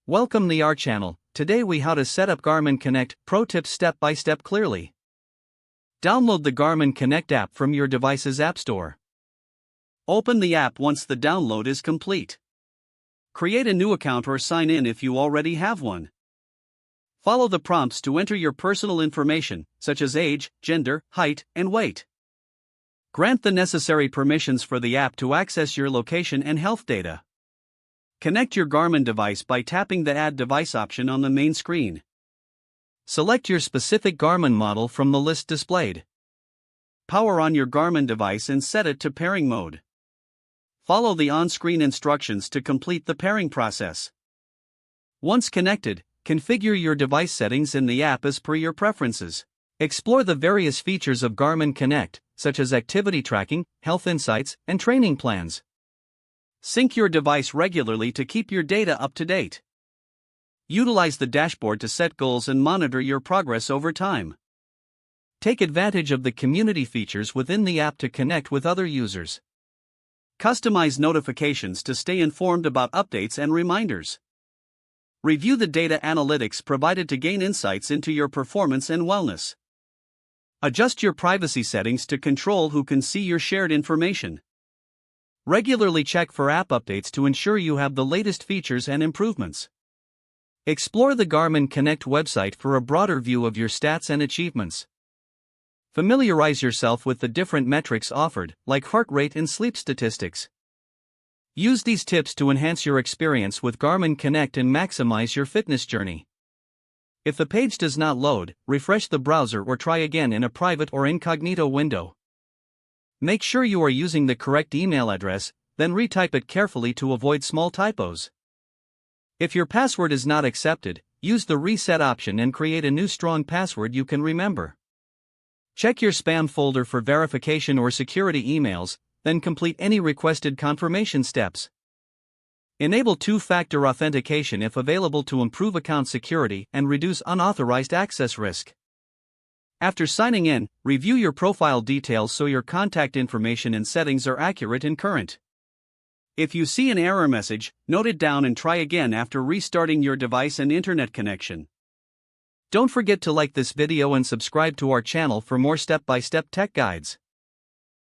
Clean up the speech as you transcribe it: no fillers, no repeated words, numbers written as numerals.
Welcome to our channel. Today we how to set up Garmin Connect Pro Tips step by step clearly. Download the Garmin Connect app from your device's app store. Open the app once the download is complete. Create a new account or sign in if you already have one. Follow the prompts to enter your personal information, such as age, gender, height, and weight. Grant the necessary permissions for the app to access your location and health data. Connect your Garmin device by tapping the Add Device option on the main screen. Select your specific Garmin model from the list displayed. Power on your Garmin device and set it to pairing mode. Follow the on-screen instructions to complete the pairing process. Once connected, configure your device settings in the app as per your preferences. Explore the various features of Garmin Connect, such as activity tracking, health insights, and training plans. Sync your device regularly to keep your data up to date. Utilize the dashboard to set goals and monitor your progress over time. Take advantage of the community features within the app to connect with other users. Customize notifications to stay informed about updates and reminders. Review the data analytics provided to gain insights into your performance and wellness. Adjust your privacy settings to control who can see your shared information. Regularly check for app updates to ensure you have the latest features and improvements. Explore the Garmin Connect website for a broader view of your stats and achievements. Familiarize yourself with the different metrics offered, like heart rate and sleep statistics. Use these tips to enhance your experience with Garmin Connect and maximize your fitness journey. If the page does not load, refresh the browser or try again in a private or incognito window. Make sure you are using the correct email address, then retype it carefully to avoid small typos. If your password is not accepted, use the reset option and create a new strong password you can remember. Check your spam folder for verification or security emails, then complete any requested confirmation steps. Enable two-factor authentication if available to improve account security and reduce unauthorized access risk. After signing in, review your profile details so your contact information and settings are accurate and current. If you see an error message, note it down and try again after restarting your device and internet connection. Don't forget to like this video and subscribe to our channel for more step-by-step tech guides.